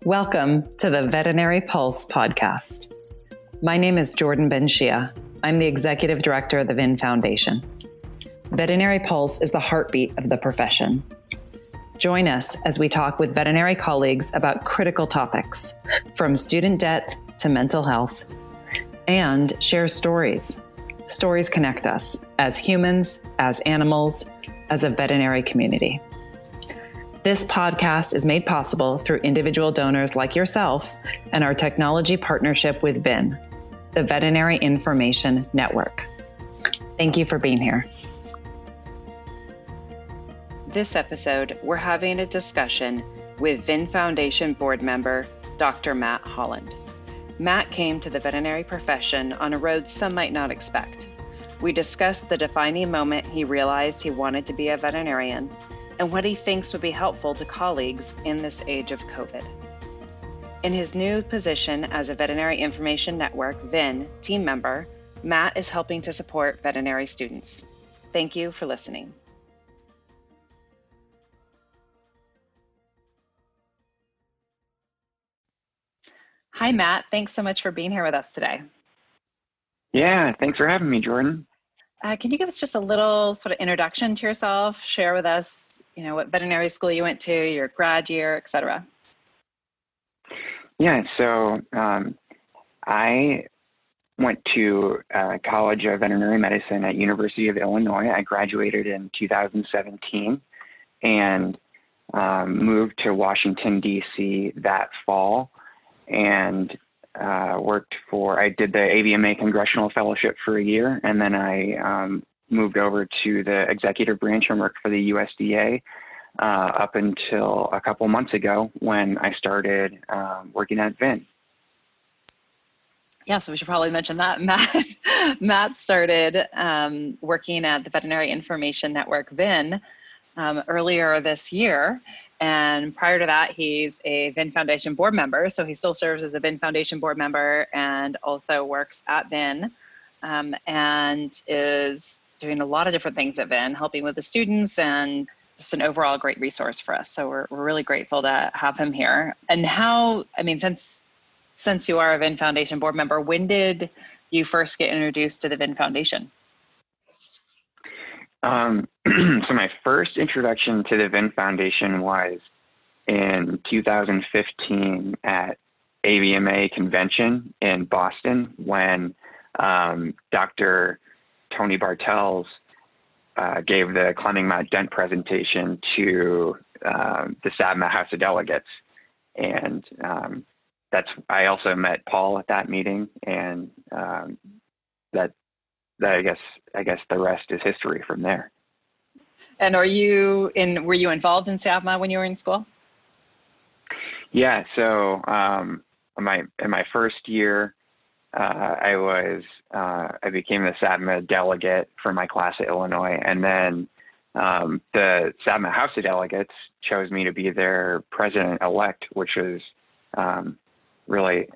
Welcome to the Veterinary Pulse podcast. My name is Jordan Ben-Shia. I'm the Executive Director of the VIN Foundation. Veterinary Pulse is the heartbeat of the profession. Join us as we talk with veterinary colleagues about critical topics, from student debt to mental health, and share stories. Stories connect us as humans, as animals, as a veterinary community. This podcast is made possible through individual donors like yourself and our technology partnership with VIN, the Veterinary Information Network. Thank you for being here. This episode, we're having a discussion with VIN Foundation board member, Dr. Matt Holland. Matt came to the veterinary profession on a road some might not expect. We discussed the defining moment he realized he wanted to be a veterinarian and what he thinks would be helpful to colleagues in this age of COVID. In his new position as a Veterinary Information Network, VIN, team member, Matt is helping to support veterinary students. Thank you for listening. Hi, Matt. Thanks so much for being here with us today. Yeah, thanks for having me, Jordan. Can you give us just a little sort of introduction to yourself? Share with us, what veterinary school you went to, your grad year, et cetera. Yeah, so I went to College of Veterinary Medicine at University of Illinois. I graduated in 2017 and moved to Washington, D.C. that fall and I did the AVMA Congressional Fellowship for a year, and then I moved over to the executive branch and worked for the USDA up until a couple months ago when I started working at VIN. Yeah, so we should probably mention that. Matt started working at the Veterinary Information Network, VIN, earlier this year. And prior to that, he's a VIN Foundation board member. So he still serves as a VIN Foundation board member and also works at VIN and is doing a lot of different things at VIN, helping with the students and just an overall great resource for us. So we're really grateful to have him here. And since you are a VIN Foundation board member, when did you first get introduced to the VIN Foundation? So my first introduction to the VIN Foundation was in 2015 at AVMA convention in Boston when Dr. Tony Bartels gave the Clemming Mount Dent presentation to the SAVMA House of Delegates. And I also met Paul at that meeting, and I guess the rest is history from there. And were you involved in SAVMA when you were in school? Yeah. So in my first year, I became the SAVMA delegate for my class at Illinois, and then the SAVMA House of Delegates chose me to be their president-elect, which was really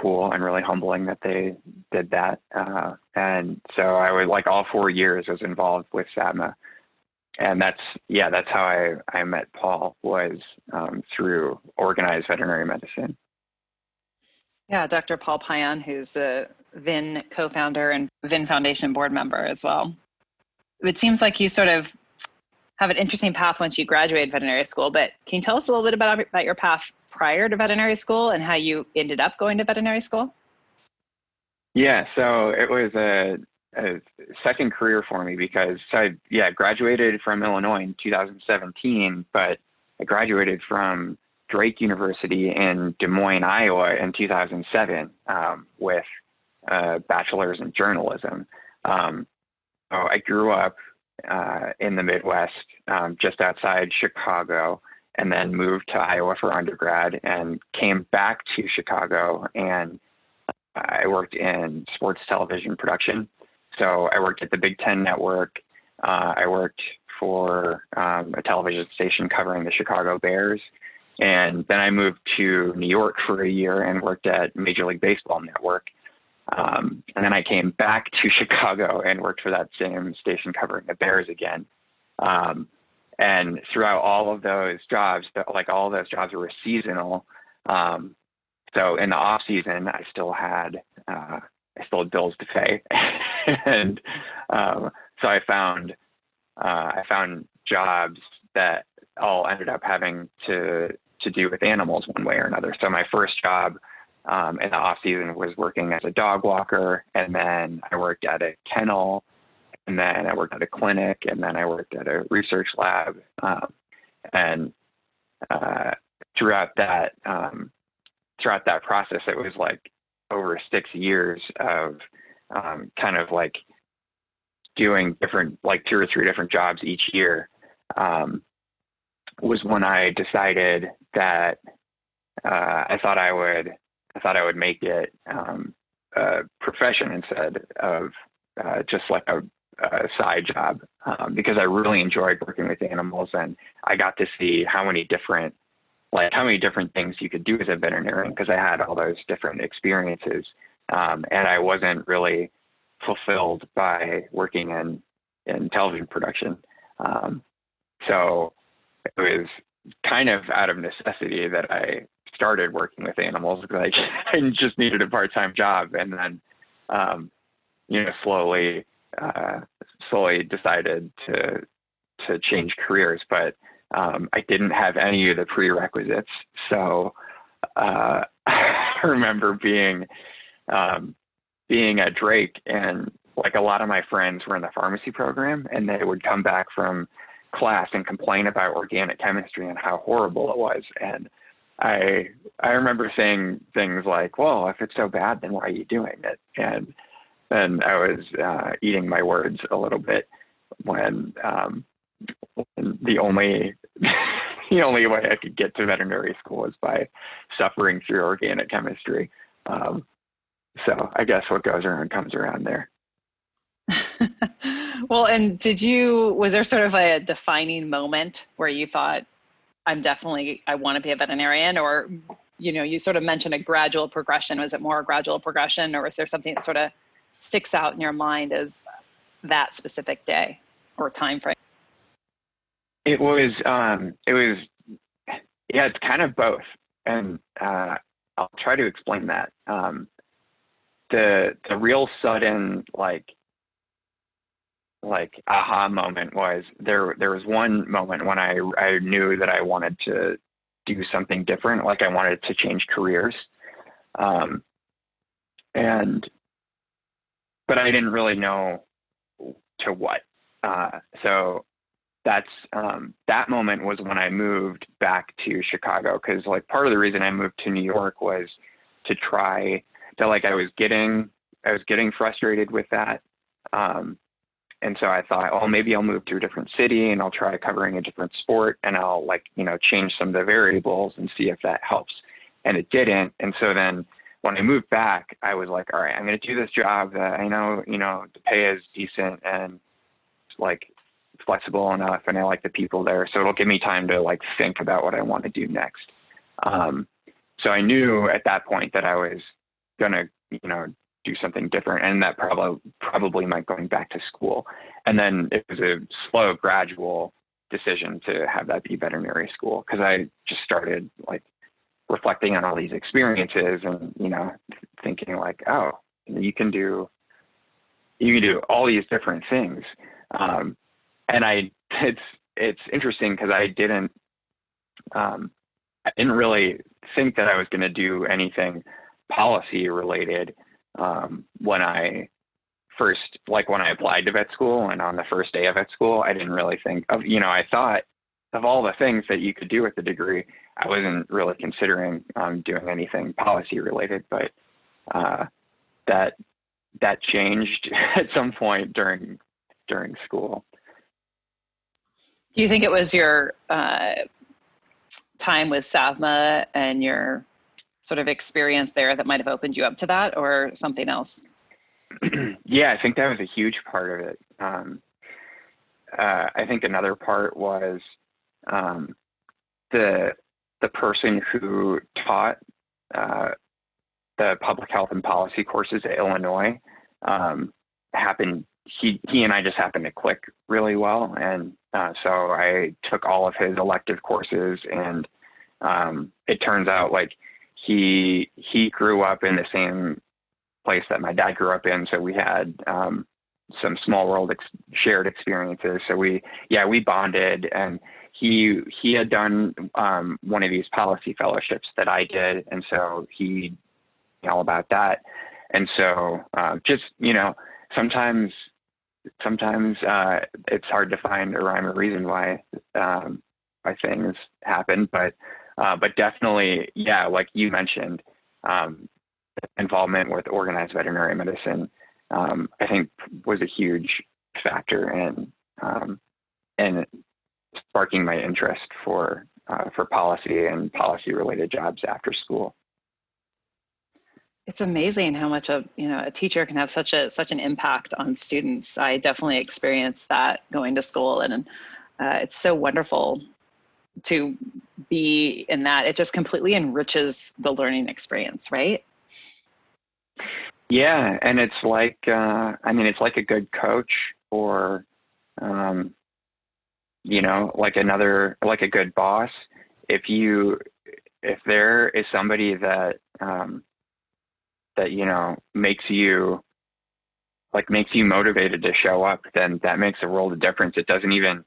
cool and really humbling that they did that. And so I was all 4 years was involved with SAVMA. And that's how I met Paul, was through organized veterinary medicine. Yeah, Dr. Paul Payan, who's the VIN co-founder and VIN Foundation board member as well. It seems like you sort of have an interesting path once you graduated veterinary school, but can you tell us a little bit about your path prior to veterinary school and how you ended up going to veterinary school? Yeah, so it was a second career for me because I graduated from Illinois in 2017, but I graduated from Drake University in Des Moines, Iowa in 2007 with a bachelor's in journalism. I grew up in the Midwest, just outside Chicago, and then moved to Iowa for undergrad and came back to Chicago, and I worked in sports television production. So I worked at the Big Ten Network. I worked for a television station covering the Chicago Bears. And then I moved to New York for a year and worked at Major League Baseball Network. And then I came back to Chicago and worked for that same station covering the Bears again. And throughout all of those jobs, all of those jobs were seasonal. So in the off season, I still had bills to pay, and so I found jobs that all ended up having to do with animals one way or another. So my first job in the off season was working as a dog walker, and then I worked at a kennel, and then I worked at a clinic, and then I worked at a research lab, and throughout that process, it was like over 6 years of kind of like doing different, like 2 or 3 different jobs each year, was when I decided that I thought I would make it a profession instead of just like a side job, because I really enjoyed working with animals, and I got to see how many different things you could do as a veterinarian, because I had all those different experiences, and I wasn't really fulfilled by working in television production. So it was kind of out of necessity that I started working with animals, because I just needed a part-time job, and then slowly decided to change careers, but I didn't have any of the prerequisites. So I remember being at Drake, and like a lot of my friends were in the pharmacy program, and they would come back from class and complain about organic chemistry and how horrible it was. And I remember saying things like, well, if it's so bad, then why are you doing it? And I was eating my words a little bit when the only way I could get to veterinary school was by suffering through organic chemistry. So I guess what goes around comes around there. Well, and was there sort of a defining moment where you thought, I want to be a veterinarian? Or, you sort of mentioned a gradual progression. Was it more a gradual progression, or was there something that sort of sticks out in your mind as that specific day or time frame? It was, it's kind of both. And I'll try to explain that. The real sudden, like aha moment was there was one moment when I knew that I wanted to do something different. Like I wanted to change careers. But I didn't really know to what. So that's that moment was when I moved back to Chicago, because like part of the reason I moved to New York was to try to, like, I was getting frustrated with that. And so I thought, oh, maybe I'll move to a different city and I'll try covering a different sport, and I'll change some of the variables and see if that helps. And it didn't. And so then when I moved back, I was like, all right, I'm going to do this job that I know, the pay is decent and like flexible enough, and I like the people there. So it'll give me time to like think about what I want to do next. So I knew at that point that I was going to, do something different, and that probably meant going back to school. And then it was a slow, gradual decision to have that be veterinary school, because I just started like reflecting on all these experiences and, thinking like, oh, you can do all these different things. And it's interesting, because I didn't really think that I was going to do anything policy related when I applied to vet school, and on the first day of vet school, I didn't really think of, I thought of all the things that you could do with the degree. I wasn't really considering doing anything policy related, but that changed at some point during school. Do you think it was your time with SAVMA and your sort of experience there that might have opened you up to that, or something else? Yeah, I think that was a huge part of it. I think another part was the person who taught the public health and policy courses at Illinois he and I just happened to click really well. And so I took all of his elective courses, and it turns out like he grew up in the same place that my dad grew up in. So we had, some small world shared experiences. So we bonded, and he had done, one of these policy fellowships that I did. And so he knew all about that. And so, just, sometimes it's hard to find a rhyme or reason why things happen, but definitely, yeah, like you mentioned, involvement with organized veterinary medicine, I think was a huge factor in sparking my interest for policy and policy related jobs after school. It's amazing how much a teacher can have such an impact on students. I definitely experienced that going to school, and it's so wonderful to be in that. It just completely enriches the learning experience, right? Yeah, and it's like it's like a good coach, or like a good boss. If there is somebody that makes you motivated to show up, then that makes a world of difference. It doesn't even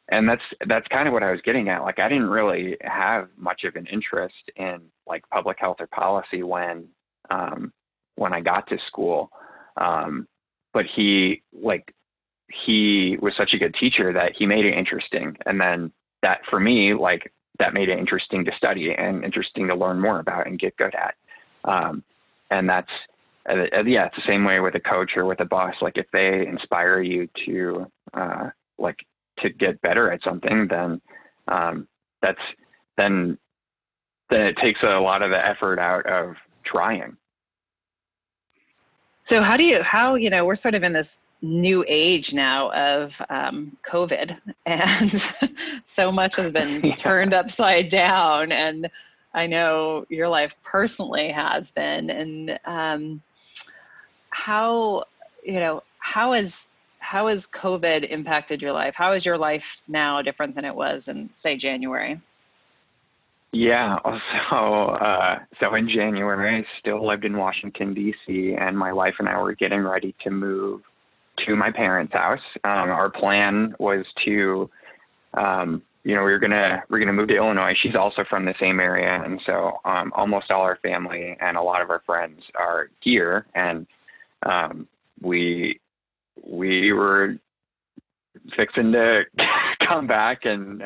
and that's kind of what I was getting at. Like, I didn't really have much of an interest in like public health or policy when I got to school. But he was such a good teacher that he made it interesting. And then that, for me, that made it interesting to study and interesting to learn more about and get good at. And that's, it's the same way with a coach or with a boss. Like, if they inspire you to get better at something, then then it takes a lot of the effort out of trying. So we're sort of in this new age now of COVID, and so much has been turned upside down, and I know your life personally has been. And how has COVID impacted your life? How is your life now different than it was in, say, January? Yeah. So in January, I still lived in Washington, D.C., and my wife and I were getting ready to move to my parents' house. Our plan was to, we're gonna move to Illinois. She's also from the same area, and so almost all our family and a lot of our friends are here, and we were fixing to come back and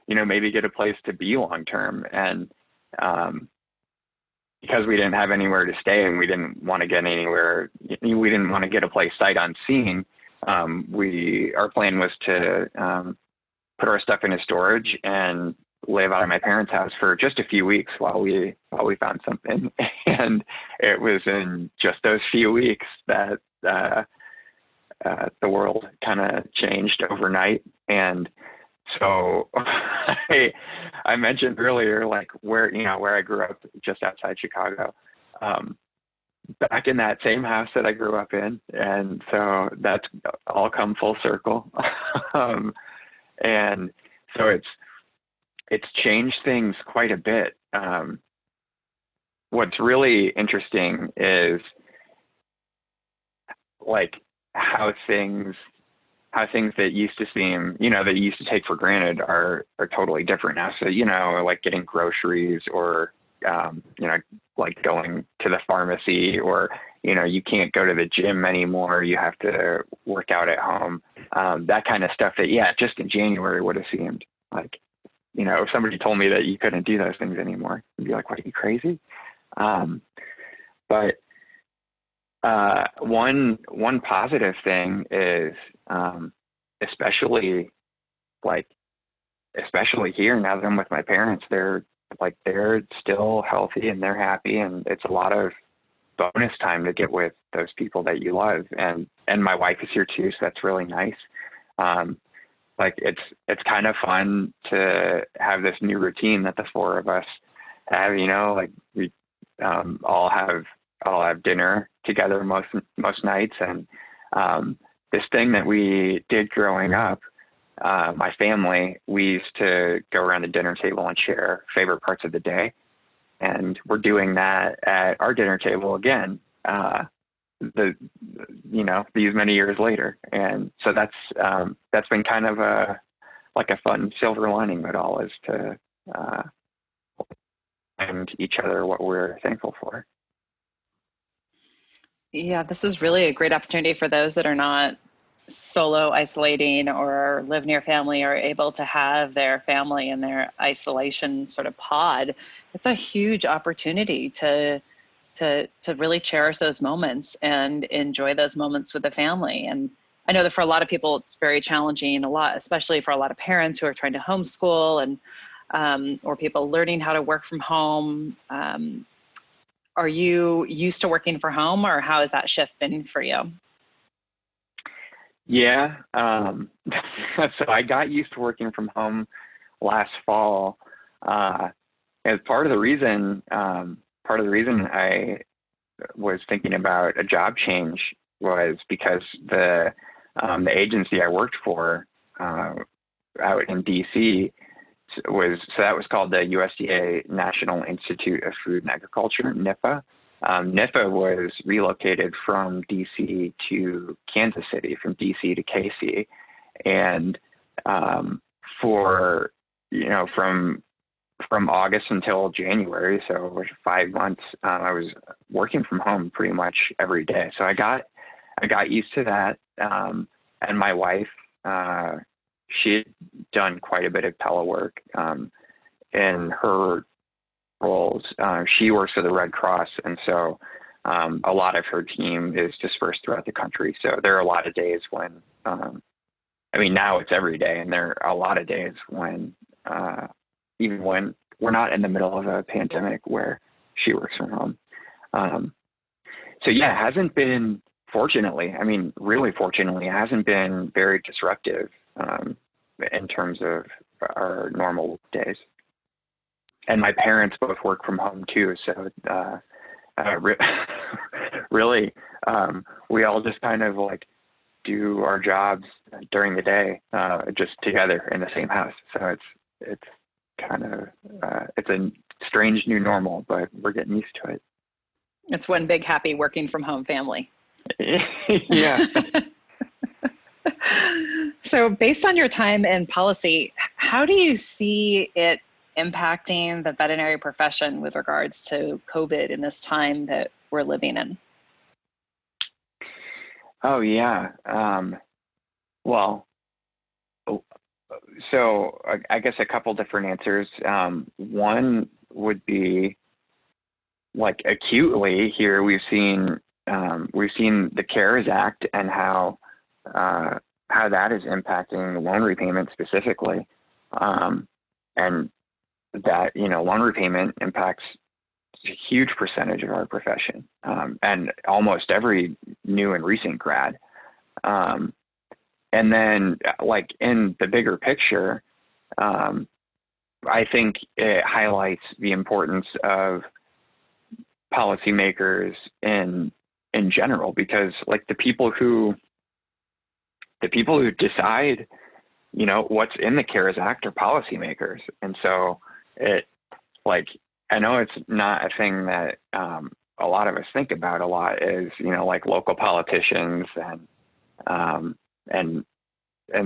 maybe get a place to be long term. And because we didn't have anywhere to stay and we didn't want to get anywhere, we didn't want to get a place sight unseen. Our plan was to put our stuff into storage and live out of my parents' house for just a few weeks while we found something. And it was in just those few weeks that the world kind of changed overnight. And so I mentioned earlier, where I grew up just outside Chicago, back in that same house that I grew up in. And so that's all come full circle. And so it's changed things quite a bit. What's really interesting is how things that used to seem, that you used to take for granted are totally different now. So, like getting groceries or, going to the pharmacy, or, you can't go to the gym anymore. You have to work out at home. That kind of stuff that, just in January would have seemed like, if somebody told me that you couldn't do those things anymore, I'd be like, what, are you crazy? But one positive thing is, especially here, now that I'm with my parents, they're still healthy and they're happy, and it's a lot of bonus time to get with those people that you love. And my wife is here too, so that's really nice. It's kind of fun to have this new routine that the four of us have, we all have dinner together most nights. And this thing that we did growing up, my family, we used to go around the dinner table and share favorite parts of the day. And we're doing that at our dinner table again, these many years later. And so that's been kind of a fun silver lining of it all, is to find each other what we're thankful for. Yeah, this is really a great opportunity for those that are not solo isolating or live near family, or able to have their family in their isolation sort of pod. It's a huge opportunity to really cherish those moments and enjoy those moments with the family. And I know that for a lot of people, it's very challenging, especially for a lot of parents who are trying to homeschool and or people learning how to work from home. Are you used to working from home, or how has that shift been for you? Yeah. So I got used to working from home last fall. As part of the reason I was thinking about a job change was because the agency I worked for out in DC that was called the USDA National Institute of Food and Agriculture, NIFA. NIFA was relocated from DC to Kansas City, from DC to KC. And from August until January, so it was 5 months, I was working from home pretty much every day. So I got used to that. And my wife, she had done quite a bit of telework in her roles. She works for the Red Cross, and so a lot of her team is dispersed throughout the country. So there are a lot of days when, now it's every day, and there are a lot of days when, even when we're not in the middle of a pandemic, where she works from home. So yeah, it hasn't been, really fortunately, it hasn't been very disruptive in terms of our normal days. And my parents both work from home too. So really, we all just kind of do our jobs during the day, just together in the same house. So it's kind of, it's a strange new normal, but we're getting used to it. It's one big happy working from home family. Yeah. So based on your time in policy, how do you see it impacting the veterinary profession with regards to COVID in this time that we're living in? Oh, yeah. So I guess a couple different answers. One would be, acutely here, we've seen the CARES Act and how that is impacting loan repayment specifically. And that, loan repayment impacts a huge percentage of our profession, and almost every new and recent grad. And then in the bigger picture, I think it highlights the importance of policymakers in general, because the people who decide, what's in the CARES Act are policymakers. And so I know it's not a thing that a lot of us think about a lot, is, local politicians and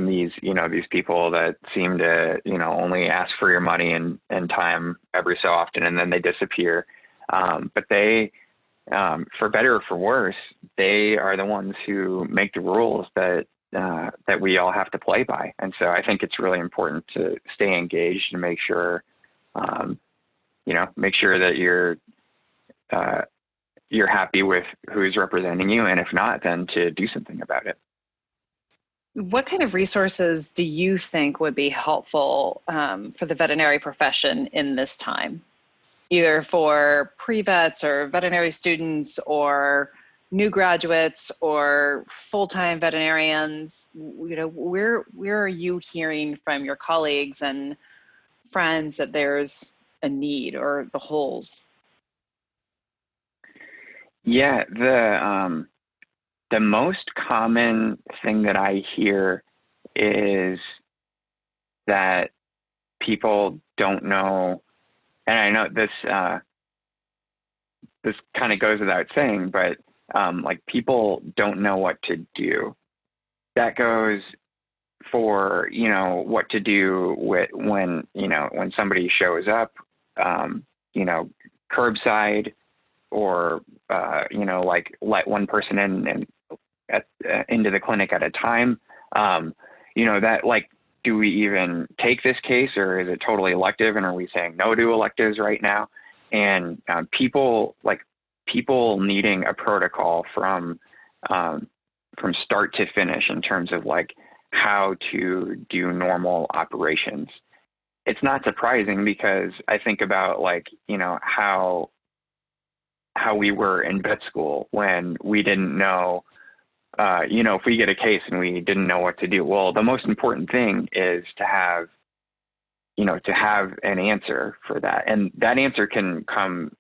these, these people that seem to, only ask for your money and time every so often, and then they disappear. But they, for better or for worse, they are the ones who make the rules that we all have to play by. And so I think it's really important to stay engaged and make sure that you're happy with who's representing you. And if not, then to do something about it. What kind of resources do you think would be helpful for the veterinary profession in this time, either for pre-vets or veterinary students or new graduates or full-time veterinarians? Where are you hearing from your colleagues and friends that there's a need or the holes? Yeah, the most common thing that I hear is that people don't know, and I know this this kind of goes without saying, but like people don't know what to do. That goes for, what to do when somebody shows up, curbside, or, like let one person in and into the clinic at a time. That like, do we even take this case, or is it totally elective? And are we saying no to electives right now? And people needing a protocol from start to finish in terms of like how to do normal operations. It's not surprising, because I think about like, how we were in vet school when we didn't know, if we get a case and we didn't know what to do. Well, the most important thing is to have an answer for that. And that answer can come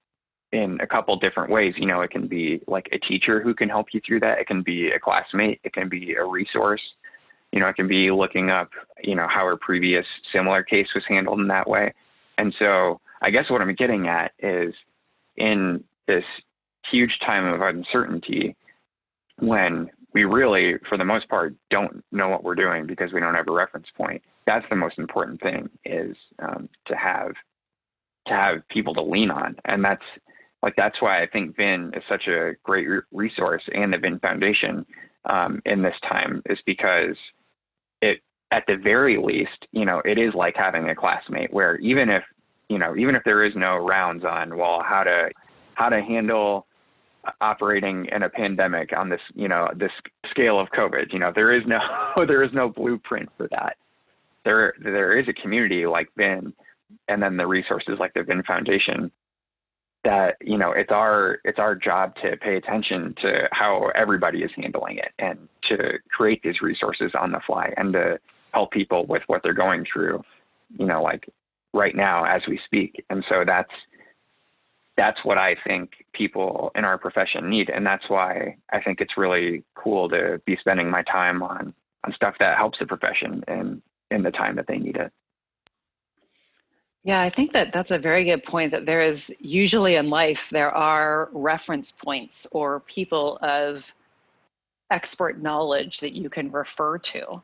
in a couple different ways. It can be like a teacher who can help you through that. It can be a classmate. It can be a resource. It can be looking up, how a previous similar case was handled in that way. And so I guess what I'm getting at is, in this huge time of uncertainty, when we really, for the most part, don't know what we're doing because we don't have a reference point, that's the most important thing, is to have people to lean on. And that's why I think VIN is such a great resource, and the VIN Foundation in this time, is because it, at the very least, it is like having a classmate, where even if there is no rounds on, well, how to handle operating in a pandemic on this, this scale of COVID, there is no blueprint for that. There is a community like VIN, and then the resources like the VIN Foundation, that, it's our job to pay attention to how everybody is handling it, and to create these resources on the fly, and to help people with what they're going through, like right now as we speak. And so that's what I think people in our profession need. And that's why I think it's really cool to be spending my time on stuff that helps the profession and in the time that they need it. Yeah, I think that's a very good point, that there is usually in life, there are reference points or people of expert knowledge that you can refer to.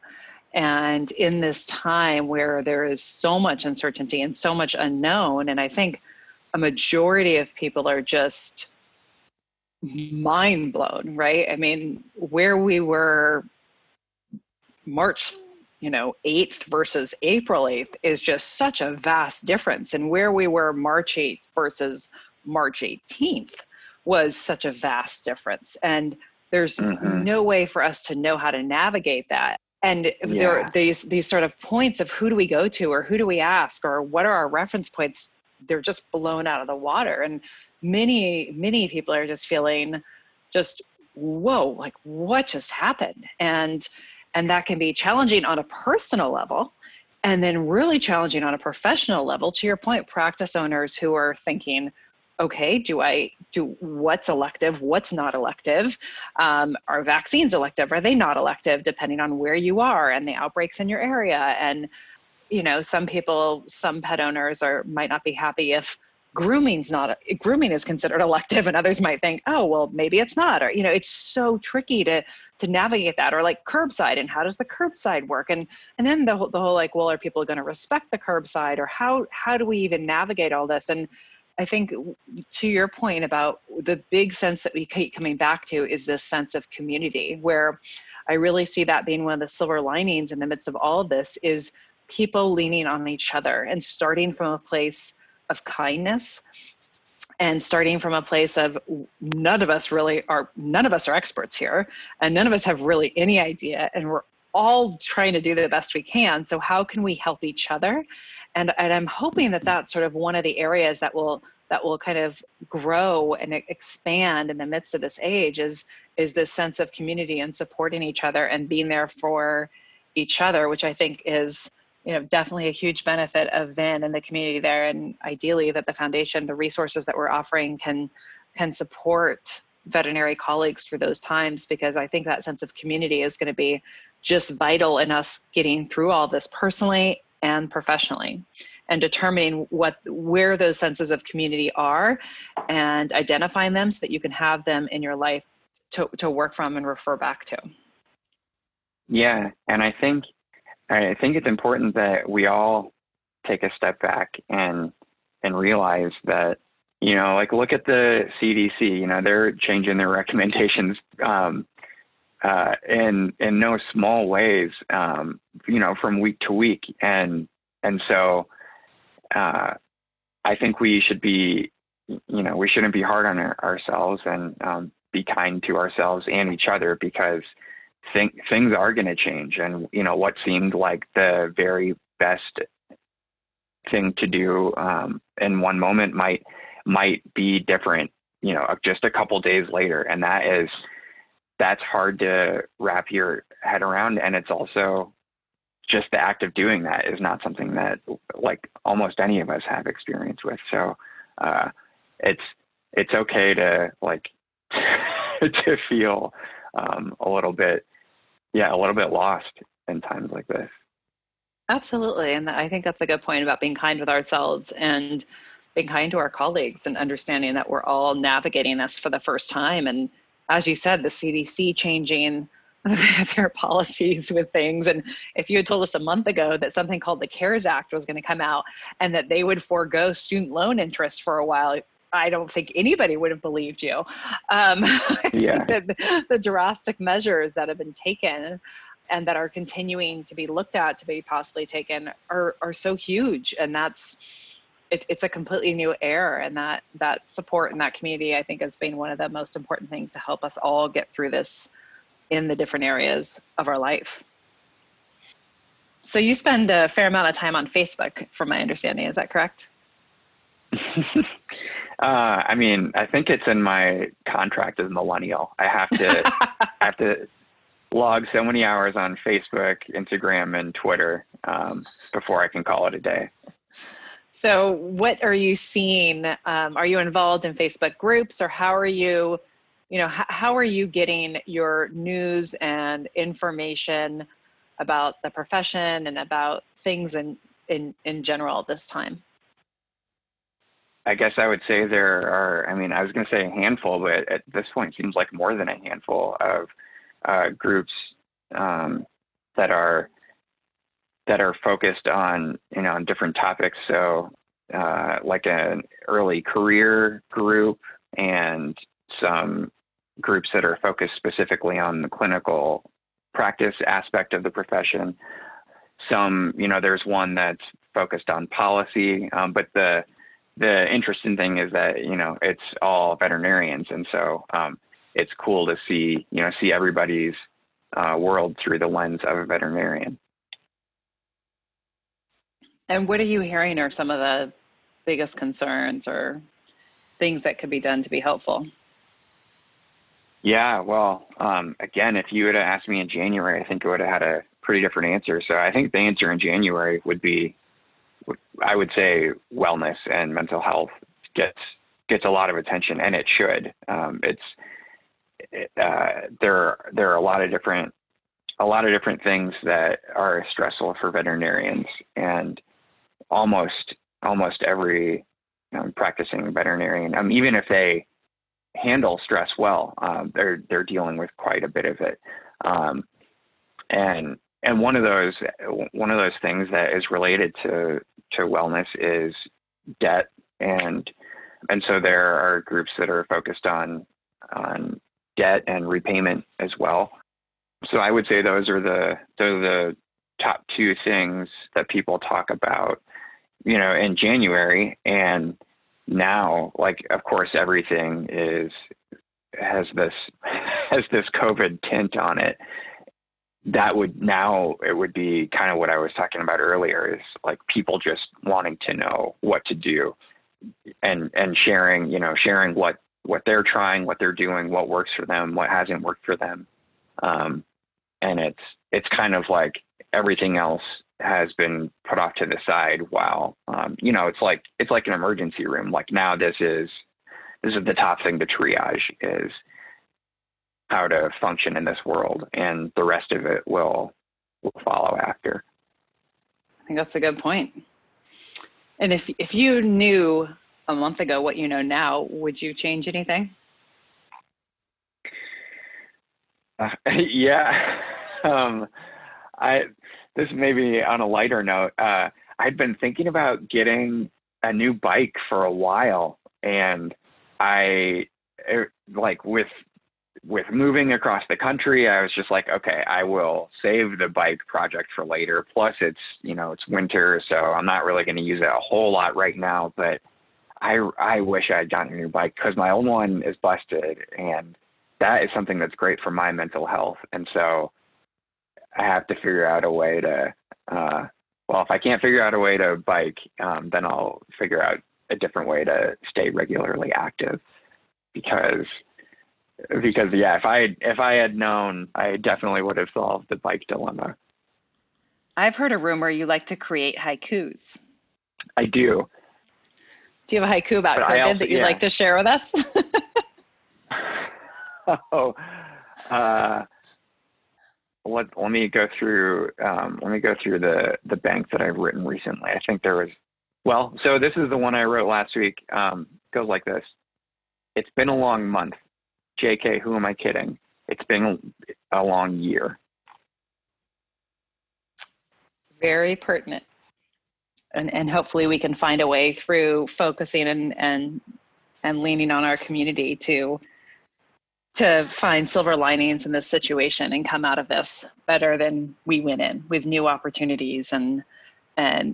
And in this time where there is so much uncertainty and so much unknown, and I think a majority of people are just mind blown, right? I mean, where we were March 8th versus April 8th is just such a vast difference. And where we were March 8th versus March 18th was such a vast difference. And there's no way for us to know how to navigate that. And there are these sort of points of who do we go to, or who do we ask, or what are our reference points? They're just blown out of the water. And many people are just feeling just, whoa, like what just happened? And that can be challenging on a personal level, and then really challenging on a professional level. To your point, practice owners who are thinking, okay, what's elective, what's not elective? Are vaccines elective? Are they not elective? Depending on where you are and the outbreaks in your area. And, some pet owners might not be happy if grooming is considered elective, and others might think, oh, well, maybe it's not, or, it's so tricky to navigate that. Or like curbside, and how does the curbside work? And then the whole like, well, are people going to respect the curbside, or how do we even navigate all this? And I think, to your point about the big sense that we keep coming back to is this sense of community, where I really see that being one of the silver linings in the midst of all of this, is people leaning on each other and starting from a place of kindness, and starting from a place of none of us are experts here, and none of us have really any idea, and we're all trying to do the best we can. So how can we help each other? And I'm hoping that that's sort of one of the areas that will kind of grow and expand in the midst of this age, is this sense of community and supporting each other and being there for each other, which I think is definitely a huge benefit of VIN and the community there. And ideally that the foundation, the resources that we're offering can support veterinary colleagues through those times, because I think that sense of community is going to be just vital in us getting through all this personally and professionally. and determining where those senses of community are and identifying them so that you can have them in your life to work from and refer back to. Yeah. And I think it's important that we all take a step back and realize that, like look at the CDC, they're changing their recommendations in no small ways, from week to week. And so I think we should be, we shouldn't be hard on ourselves and be kind to ourselves and each other, because things are going to change. And, what seemed like the very best thing to do in one moment might be different, just a couple days later. And that's hard to wrap your head around. And it's also just the act of doing that is not something that like almost any of us have experience with. So it's okay to like to feel a little bit lost in times like this. Absolutely. And I think that's a good point about being kind with ourselves and being kind to our colleagues and understanding that we're all navigating this for the first time. And as you said, the CDC changing their policies with things. And if you had told us a month ago that something called the CARES Act was going to come out and that they would forego student loan interest for a while, I don't think anybody would have believed you. Yeah. The drastic measures that have been taken and that are continuing to be looked at to be possibly taken are so huge. And it's a completely new era, and that support in that community, I think, has been one of the most important things to help us all get through this in the different areas of our life. So you spend a fair amount of time on Facebook, from my understanding, is that correct? I think it's in my contract as millennial. I have to log so many hours on Facebook, Instagram, and Twitter before I can call it a day. So what are you seeing? Are you involved in Facebook groups, or how are you getting your news and information about the profession and about things in general at this time? I guess I would say there are, I was going to say a handful, but at this point it seems like more than a handful of groups that are focused on, on different topics. So like an early career group and some groups that are focused specifically on the clinical practice aspect of the profession. Some, there's one that's focused on policy, but the interesting thing is that, it's all veterinarians. And so it's cool to see everybody's world through the lens of a veterinarian. And what are you hearing are some of the biggest concerns or things that could be done to be helpful? Yeah, well, again, if you would have asked me in January, I think I would have had a pretty different answer. So I think the answer in January would be, I would say, wellness and mental health gets a lot of attention, and it should. There are a lot of different things that are stressful for veterinarians, and almost every practicing veterinarian, even if they handle stress well, they're dealing with quite a bit of it. And one of those things that is related to wellness is debt, and so there are groups that are focused on debt and repayment as well. So I would say those are the top two things that people talk about, in January. And now, like, of course, everything has this COVID tint on it. It would be kind of what I was talking about earlier, is like people just wanting to know what to do and sharing what they're trying, what they're doing, what works for them, what hasn't worked for them. And it's kind of like everything else has been put off to the side while, it's like an emergency room. Like, now this is the top thing to triage, is how to function in this world, and the rest of it will follow after. I think that's a good point. And if you knew a month ago what you know now, would you change anything? Yeah. This may be on a lighter note. I'd been thinking about getting a new bike for a while, and with moving across the country, I was just like, okay, I will save the bike project for later. Plus it's winter, so I'm not really going to use it a whole lot right now, but I wish I had gotten a new bike because my old one is busted, and that is something that's great for my mental health. And so I have to figure out a way to, if I can't figure out a way to bike, then I'll figure out a different way to stay regularly active because yeah, if I had known, I definitely would have solved the bike dilemma. I've heard a rumor you like to create haikus. I do. Do you have a haiku about COVID that you'd like to share with us? Let me go through the bank that I've written recently. I think there was, so this is the one I wrote last week. Goes like this. It's been a long month. JK, who am I kidding? It's been a long year. Very pertinent. And hopefully we can find a way through focusing and leaning on our community to find silver linings in this situation and come out of this better than we went in, with new opportunities and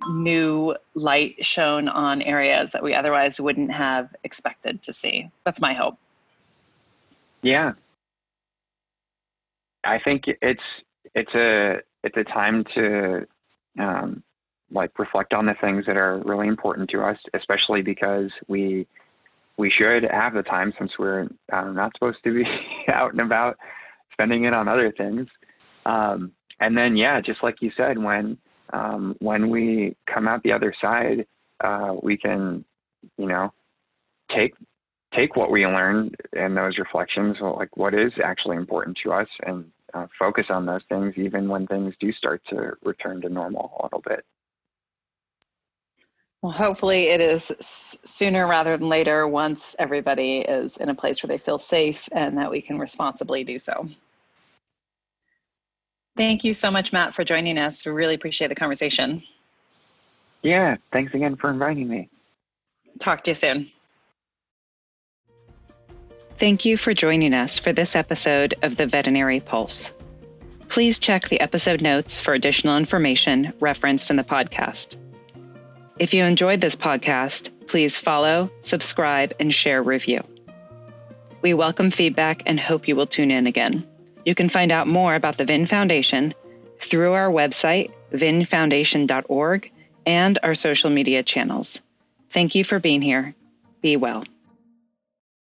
new light shown on areas that we otherwise wouldn't have expected to see. That's my hope. Yeah. I think it's a time to reflect on the things that are really important to us, especially because we should have the time, since we're not supposed to be out and about spending it on other things. And then, yeah, just like you said, when we come out the other side, we can, take what we learned in those reflections, like what is actually important to us, and focus on those things, even when things do start to return to normal a little bit. Well, hopefully it is sooner rather than later, once everybody is in a place where they feel safe and that we can responsibly do so. Thank you so much, Matt, for joining us. We really appreciate the conversation. Yeah, thanks again for inviting me. Talk to you soon. Thank you for joining us for this episode of the Veterinary Pulse. Please check the episode notes for additional information referenced in the podcast. If you enjoyed this podcast, please follow, subscribe, and share a review. We welcome feedback and hope you will tune in again. You can find out more about the VIN Foundation through our website, vinfoundation.org, and our social media channels. Thank you for being here. Be well.